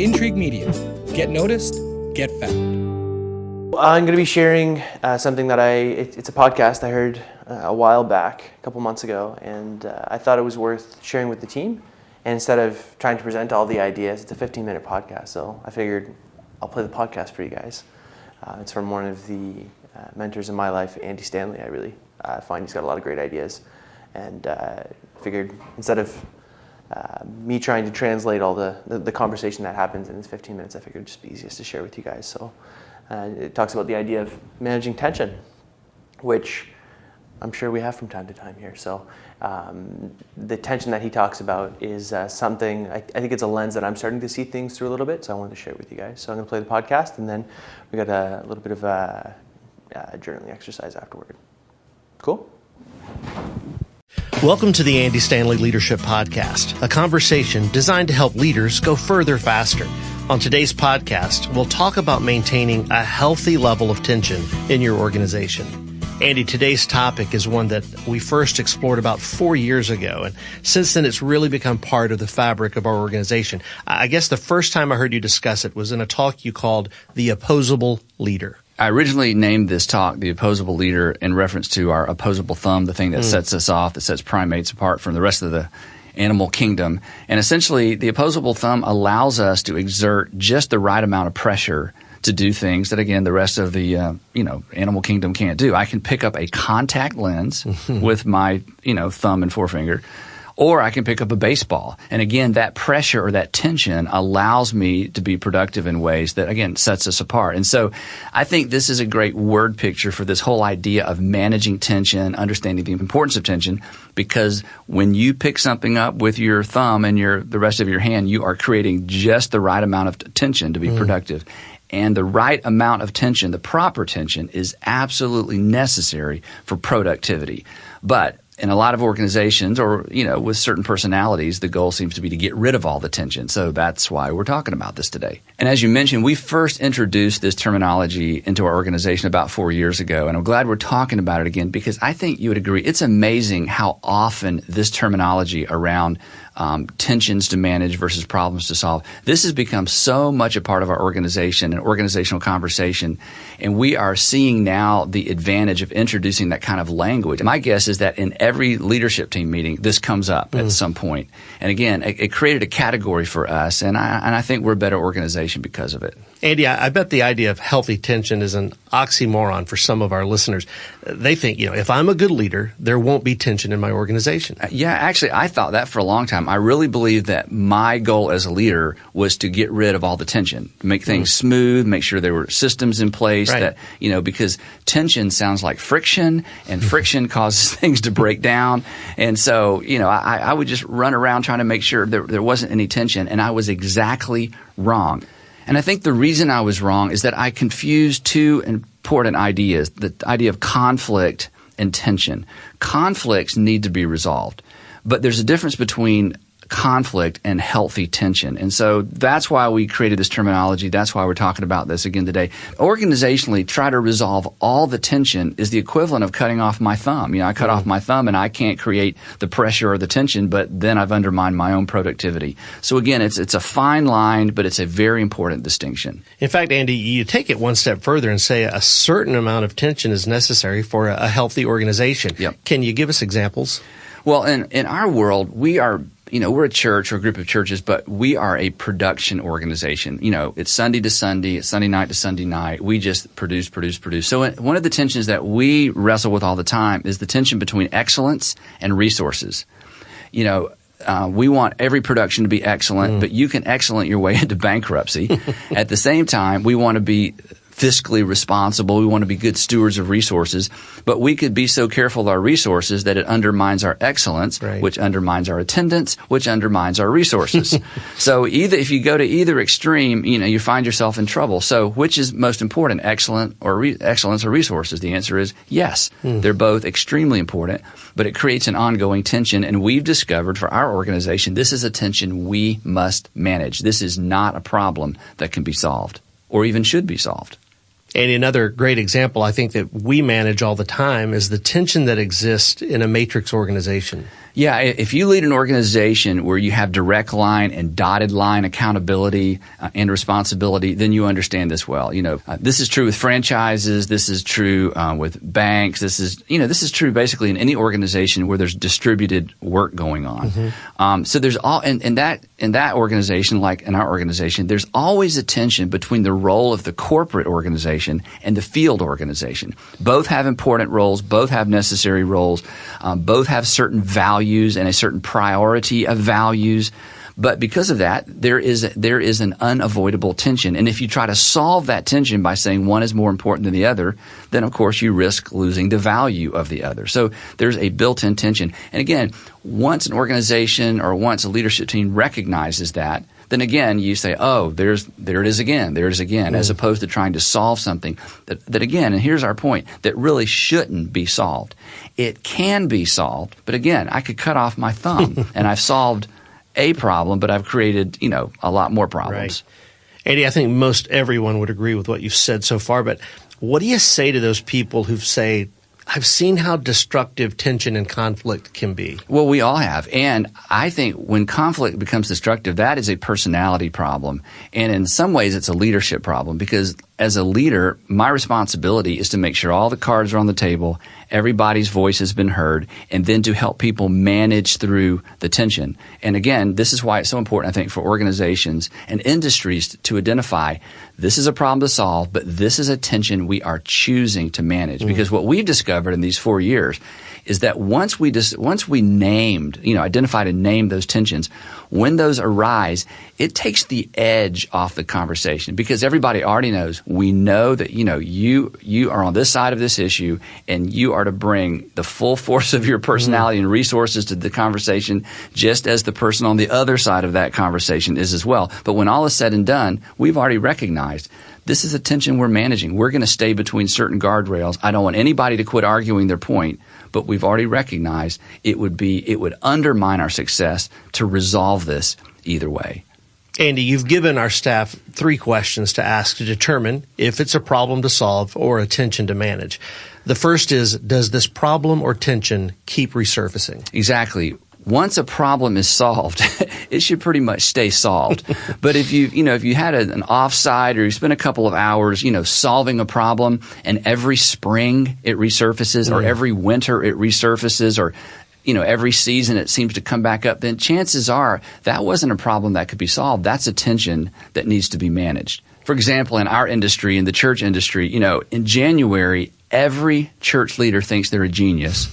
Intrigue Media. Get noticed, get found. I'm going to be sharing something that it's a podcast I heard a while back, a couple months ago, and I thought it was worth sharing with the team. And instead of trying to present all the ideas, it's a 15-minute podcast, so I figured I'll play the podcast for you guys. It's from one of the mentors in my life, Andy Stanley. I really find he's got a lot of great ideas, and figured instead of me trying to translate all the conversation that happens in his 15 minutes, I figured it'd just be easiest to share with you guys. So it talks about the idea of managing tension, which I'm sure we have from time to time here. So the tension that he talks about is something, I think it's a lens that I'm starting to see things through a little bit, so I wanted to share it with you guys. So I'm going to play the podcast, and then we got a little bit of a journaling exercise afterward. Cool? Welcome to the Andy Stanley Leadership Podcast, a conversation designed to help leaders go further faster. On today's podcast, we'll talk about maintaining a healthy level of tension in your organization. Andy, today's topic is one that we first explored about 4 years ago, and since then it's really become part of the fabric of our organization. I guess the first time I heard you discuss it was in a talk you called The Opposable Leader. I originally named this talk The Opposable Leader in reference to our opposable thumb, the thing that sets us off, that sets primates apart from the rest of the animal kingdom. And essentially, the opposable thumb allows us to exert just the right amount of pressure to do things that, again, the rest of the animal kingdom can't do. I can pick up a contact lens with my thumb and forefinger, or I can pick up a baseball. And again, that pressure or that tension allows me to be productive in ways that, again, sets us apart. And so I think this is a great word picture for this whole idea of managing tension, understanding the importance of tension, because when you pick something up with your thumb and the rest of your hand, you are creating just the right amount of tension to be productive. And the right amount of tension, the proper tension, is absolutely necessary for productivity. But in a lot of organizations or, with certain personalities, the goal seems to be to get rid of all the tension. So that's why we're talking about this today. And as you mentioned, we first introduced this terminology into our organization about 4 years ago. And I'm glad we're talking about it again, because I think you would agree it's amazing how often this terminology around tensions to manage versus problems to solve. This has become so much a part of our organization and organizational conversation, and we are seeing now the advantage of introducing that kind of language. My guess is that in every leadership team meeting, this comes up at some point. And again, it created a category for us, and I think we're a better organization because of it. Andy, I bet the idea of healthy tension is an oxymoron for some of our listeners. They think, if I'm a good leader, there won't be tension in my organization. Yeah, actually, I thought that for a long time. I really believed that my goal as a leader was to get rid of all the tension, make things smooth, make sure there were systems in place that, because tension sounds like friction, and friction causes things to break down. And so, I would just run around trying to make sure there wasn't any tension, and I was exactly wrong. And I think the reason I was wrong is that I confused two important ideas, the idea of conflict and tension. Conflicts need to be resolved, but there's a difference between conflict and healthy tension. And so that's why we created this terminology. That's why we're talking about this again today. Organizationally, try to resolve all the tension is the equivalent of cutting off my thumb. I cut off my thumb and I can't create the pressure or the tension, but then I've undermined my own productivity. So again, it's a fine line, but it's a very important distinction. In fact, Andy, you take it one step further and say a certain amount of tension is necessary for a healthy organization. Yep. Can you give us examples? Well, in our world, we are we're a church or a group of churches, but we are a production organization. It's Sunday to Sunday, it's Sunday night to Sunday night. We just produce. So one of the tensions that we wrestle with all the time is the tension between excellence and resources. We want every production to be excellent, but you can excellent your way into bankruptcy. At the same time, we want to be fiscally responsible. We want to be good stewards of resources, but we could be so careful of our resources that it undermines our excellence, which undermines our attendance, which undermines our resources. So if you go to either extreme, you find yourself in trouble. So which is most important, excellence or resources? The answer is yes. They're both extremely important, but it creates an ongoing tension. And we've discovered for our organization, this is a tension we must manage. This is not a problem that can be solved or even should be solved. And another great example I think that we manage all the time is the tension that exists in a matrix organization. Yeah, if you lead an organization where you have direct line and dotted line accountability and responsibility, then you understand this well. This is true with franchises. This is true with banks. This is true basically in any organization where there's distributed work going on. Mm-hmm. So there's in that organization, like in our organization, there's always a tension between the role of the corporate organization and the field organization. Both have important roles. Both have necessary roles. Both have certain values and a certain priority of values. But because of that, there is an unavoidable tension. And if you try to solve that tension by saying one is more important than the other, then of course you risk losing the value of the other. So there's a built-in tension. And again, once an organization or once a leadership team recognizes that, then again you say, oh, there it is again, as opposed to trying to solve something that again, and here's our point, that really shouldn't be solved. It can be solved, but again, I could cut off my thumb and I've solved a problem, but I've created, a lot more problems. Right. Andy, I think most everyone would agree with what you've said so far, but what do you say to those people who say, I've seen how destructive tension and conflict can be? Well, we all have. And I think when conflict becomes destructive, that is a personality problem. And in some ways, it's a leadership problem because as a leader, my responsibility is to make sure all the cards are on the table, everybody's voice has been heard, and then to help people manage through the tension. And again, this is why it's so important, I think, for organizations and industries to identify this is a problem to solve, but this is a tension we are choosing to manage. Because what we've discovered in these 4 years is that once we identified and named those tensions, when those arise, it takes the edge off the conversation because everybody already knows. We know that, you are on this side of this issue and you are to bring the full force of your personality and resources to the conversation just as the person on the other side of that conversation is as well. But when all is said and done, we've already recognized this is a tension we're managing. We're going to stay between certain guardrails. I don't want anybody to quit arguing their point, but we've already recognized it would undermine our success to resolve this either way. Andy, you've given our staff 3 questions to ask to determine if it's a problem to solve or a tension to manage. The first is, does this problem or tension keep resurfacing? Exactly. Once a problem is solved, it should pretty much stay solved. But if you had an offside or you spent a couple of hours, solving a problem and every spring it resurfaces or every winter it resurfaces or every season it seems to come back up, then chances are that wasn't a problem that could be solved. That's a tension that needs to be managed. For example, in our industry, in the church industry, in January, every church leader thinks they're a genius.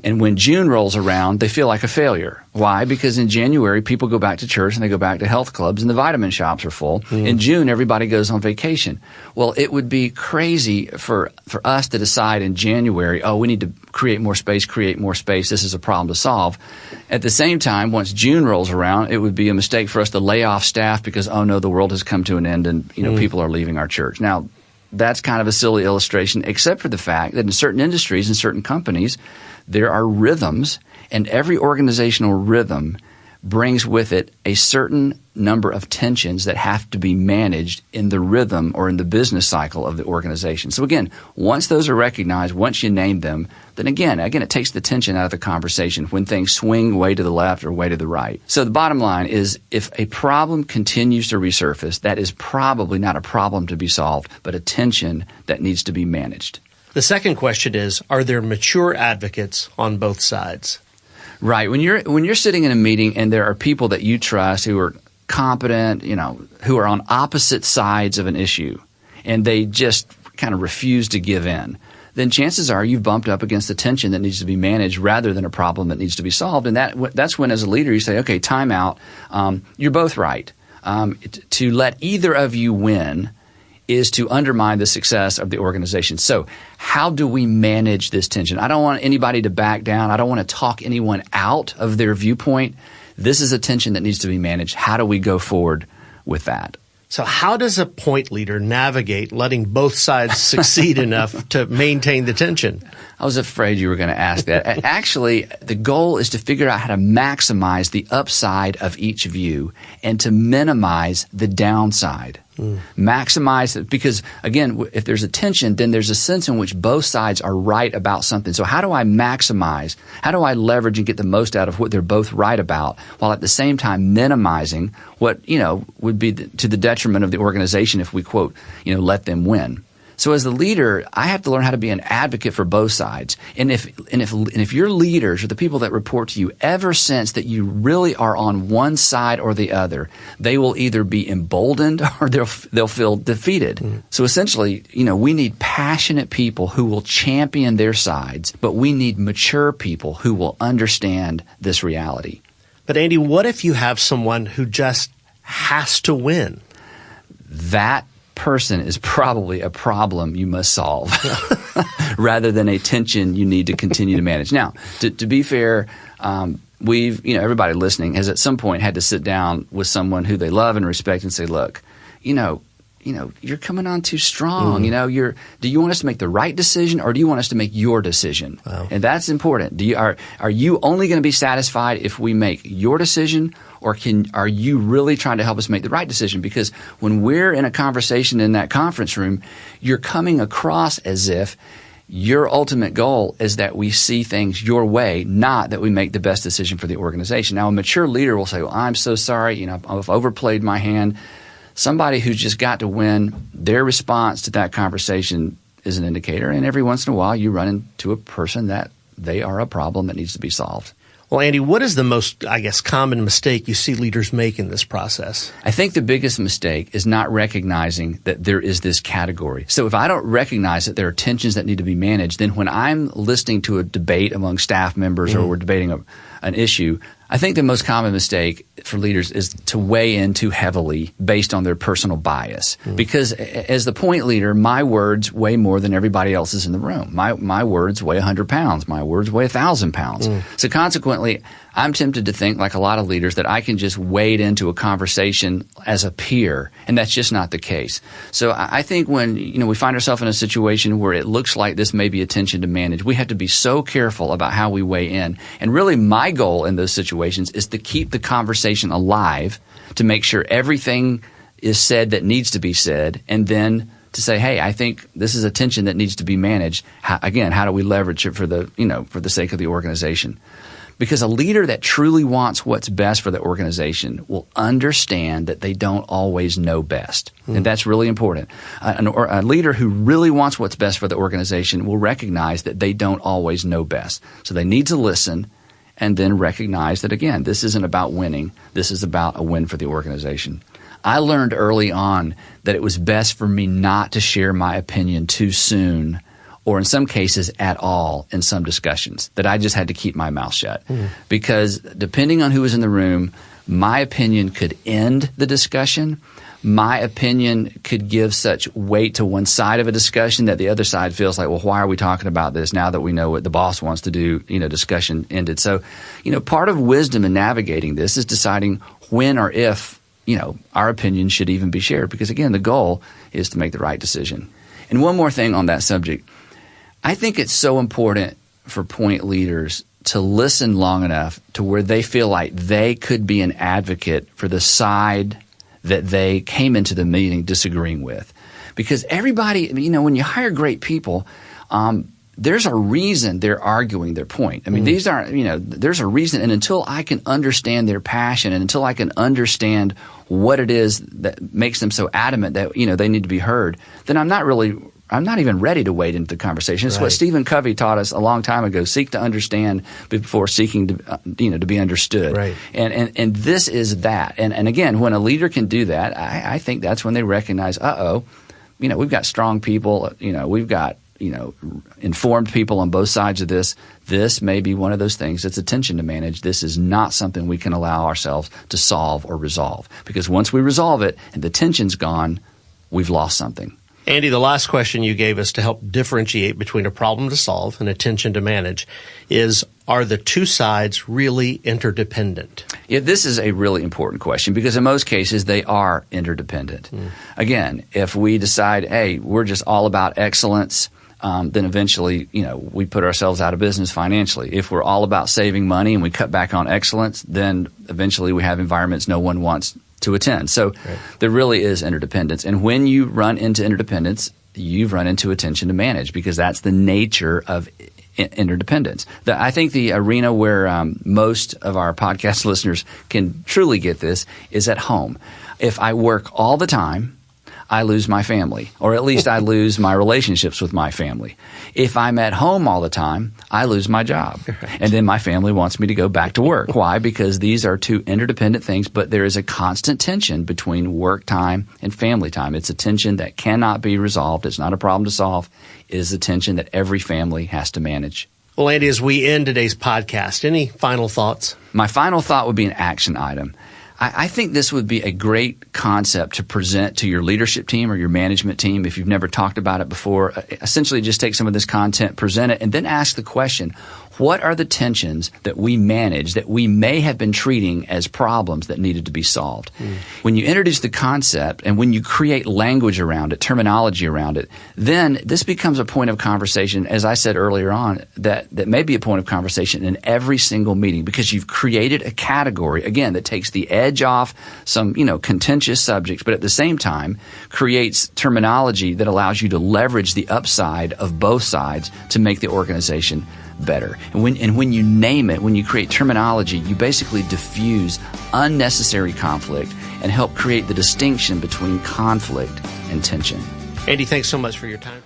And when June rolls around, they feel like a failure. Why? Because in January, people go back to church and they go back to health clubs and the vitamin shops are full. In June, everybody goes on vacation. Well, it would be crazy for us to decide in January, we need to create more space. This is a problem to solve. At the same time, once June rolls around, it would be a mistake for us to lay off staff because, oh no, the world has come to an end and, people are leaving our church. Now, that's kind of a silly illustration, except for the fact that in certain industries and certain companies, there are rhythms, and every organizational rhythm brings with it a certain number of tensions that have to be managed in the rhythm or in the business cycle of the organization. So again, once those are recognized, once you name them, then again, it takes the tension out of the conversation when things swing way to the left or way to the right. So the bottom line is if a problem continues to resurface, that is probably not a problem to be solved, but a tension that needs to be managed. The second question is, are there mature advocates on both sides? Right. When you're sitting in a meeting and there are people that you trust who are competent, who are on opposite sides of an issue, and they just kind of refuse to give in, then chances are you've bumped up against a tension that needs to be managed rather than a problem that needs to be solved. And that's when, as a leader, you say, okay, time out. You're both right. To let either of you win is to undermine the success of the organization. So how do we manage this tension? I don't want anybody to back down. I don't want to talk anyone out of their viewpoint. This is a tension that needs to be managed. How do we go forward with that? So how does a point leader navigate letting both sides succeed enough to maintain the tension? I was afraid you were going to ask that. Actually, the goal is to figure out how to maximize the upside of each view and to minimize the downside Maximize it, because again, if there's a tension, then there's a sense in which both sides are right about something. So how do I maximize? How do I leverage and get the most out of what they're both right about, while at the same time minimizing what, would be to the detriment of the organization if we, quote, let them win. So as the leader, I have to learn how to be an advocate for both sides. And if your leaders or the people that report to you ever sense that you really are on one side or the other, they will either be emboldened or they'll feel defeated. So essentially, we need passionate people who will champion their sides, but we need mature people who will understand this reality. But Andy, what if you have someone who just has to win? That person is probably a problem you must solve rather than a tension you need to continue to manage. Now, to be fair, we've, everybody listening has at some point had to sit down with someone who they love and respect and say, look, you're coming on too strong. Do you want us to make the right decision, or do you want us to make your decision? Wow. And that's important. Are you only going to be satisfied if we make your decision, or are you really trying to help us make the right decision? Because when we're in a conversation in that conference room, you're coming across as if your ultimate goal is that we see things your way, not that we make the best decision for the organization. Now, a mature leader will say, well, I'm so sorry, I've overplayed my hand. Somebody who's just got to win, their response to that conversation is an indicator. And every once in a while, you run into a person that they are a problem that needs to be solved. Well, Andy, what is the most, common mistake you see leaders make in this process? I think the biggest mistake is not recognizing that there is this category. So if I don't recognize that there are tensions that need to be managed, then when I'm listening to a debate among staff members or we're debating an issue, I think the most common mistake for leaders is to weigh in too heavily based on their personal bias. Because as the point leader, my words weigh more than everybody else's in the room. My words weigh 100 pounds. My words weigh 1,000 pounds. So consequently, I'm tempted to think, like a lot of leaders, that I can just wade into a conversation as a peer, and that's just not the case. So I think when we find ourselves in a situation where it looks like this may be a tension to manage, we have to be so careful about how we weigh in. And really, my goal in those situations is to keep the conversation alive, to make sure everything is said that needs to be said, and then to say, hey, I think this is a tension that needs to be managed. How do we leverage it for the sake of the organization? Because a leader that truly wants what's best for the organization will understand that they don't always know best. And that's really important. A leader who really wants what's best for the organization will recognize that they don't always know best. So they need to listen and then recognize that, again, this isn't about winning. This is about a win for the organization. I learned early on that it was best for me not to share my opinion too soon, or in some cases at all in some discussions, that I just had to keep my mouth shut. Because depending on who was in the room, my opinion could end the discussion. My opinion could give such weight to one side of a discussion that the other side feels like, well, why are we talking about this now that we know what the boss wants to do? Discussion ended. So, part of wisdom in navigating this is deciding when or if, our opinion should even be shared. Because again, the goal is to make the right decision. And one more thing on that subject. I think it's so important for point leaders to listen long enough to where they feel like they could be an advocate for the side that they came into the meeting disagreeing with. Because everybody, when you hire great people, there's a reason they're arguing their point. These aren't, there's a reason. And until I can understand their passion, and until I can understand what it is that makes them so adamant that, they need to be heard, then I'm not even ready to wade into the conversation. It's what Stephen Covey taught us a long time ago: seek to understand before seeking to, to be understood. Right. And this is that. And again, when a leader can do that, I think that's when they recognize, we've got strong people, we've got, informed people on both sides of this. This may be one of those things that's a tension to manage. This is not something we can allow ourselves to solve or resolve. Because once we resolve it and the tension's gone, we've lost something. Andy, the last question you gave us to help differentiate between a problem to solve and a tension to manage is, are the two sides really interdependent? Yeah, this is a really important question because in most cases they are interdependent. Again, if we decide, hey, we're just all about excellence, then eventually, we put ourselves out of business financially. If we're all about saving money and we cut back on excellence, then eventually we have environments no one wants to attend. So there really is interdependence. And when you run into interdependence, you've run into attention to manage, because that's the nature of interdependence. I think the arena where most of our podcast listeners can truly get this is at home. If I work all the time, I lose my family, or at least I lose my relationships with my family. If I'm at home all the time, I lose my job. And then my family wants me to go back to work. Why? Because these are two interdependent things, but there is a constant tension between work time and family time. It's a tension that cannot be resolved. It's not a problem to solve. It is a tension that every family has to manage. Well, Andy, as we end today's podcast, any final thoughts? My final thought would be an action item. I think this would be a great concept to present to your leadership team or your management team if you've never talked about it before. Essentially, just take some of this content, present it, and then ask the question, what are the tensions that we manage that we may have been treating as problems that needed to be solved? When you introduce the concept and when you create language around it, terminology around it, then this becomes a point of conversation, as I said earlier on, that may be a point of conversation in every single meeting, because you've created a category, again, that takes the edge off some, contentious subjects, but at the same time creates terminology that allows you to leverage the upside of both sides to make the organization better. And when you name it, when you create terminology, you basically diffuse unnecessary conflict and help create the distinction between conflict and tension. Andy, thanks so much for your time.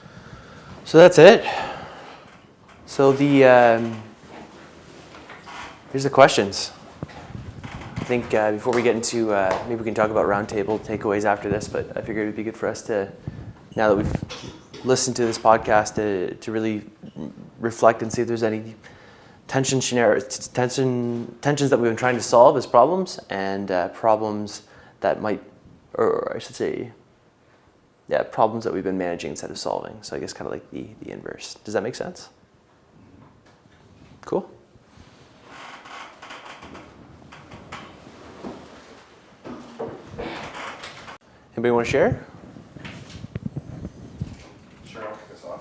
So that's it. So here's the questions. I think before we get into, maybe we can talk about roundtable takeaways after this, but I figured it would be good for us to, now that we've listened to this podcast, to really reflect and see if there's any tensions that we've been trying to solve as problems, and problems that might, or I should say, problems that we've been managing instead of solving. So I guess kind of like the inverse. Does that make sense? Cool. Anybody want to share? Sure, I'll kick us off.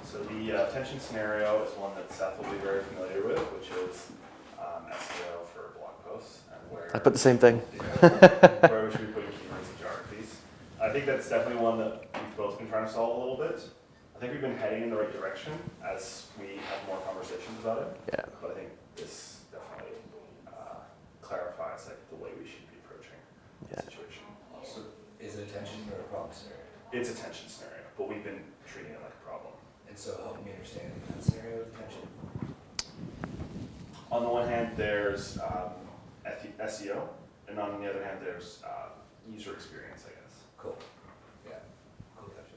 So the tension scenario is one that Seth will be very familiar with, which is SEO for blog posts, and where I put the same thing. where we should be putting keywords and geographies. I think that's definitely one that we've both been trying to solve a little bit. I think we've been heading in the right direction as we have more conversations about it. Yeah. But I think this definitely clarifies the way we should be approaching the situation. So is it a tension or a problem scenario? It's a tension scenario, but we've been treating it like a problem. And so help me understand that scenario of tension. On the one hand, there's SEO, and on the other hand, there's user experience, I guess. Cool. Yeah. Cool. Gotcha.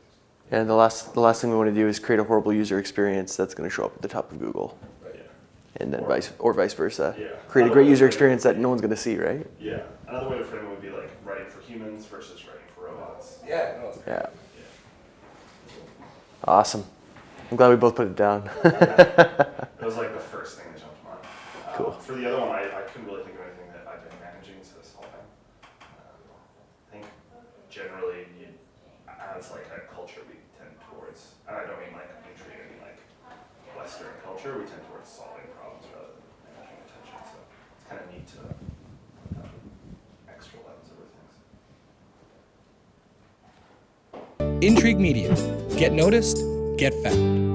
And the last thing we want to do is create a horrible user experience that's going to show up at the top of Google, Right. Yeah. and then vice versa. Yeah. Create a great user experience that no one's going to see, right? Yeah. Another way to frame it would be like writing for humans versus writing for robots. Yeah. No, it's great. Yeah. Yeah. Awesome. I'm glad we both put it down. It was like the first thing that jumped to mind. Cool. For the other one, I couldn't really think of anything that I've been managing instead of solving. I think generally, as like a culture, we tend towards, and I don't mean like treating like Western culture, we tend towards solving problems rather than managing attention. So it's kind of neat to extra lens over things. Intrigue Media. Get noticed, get found.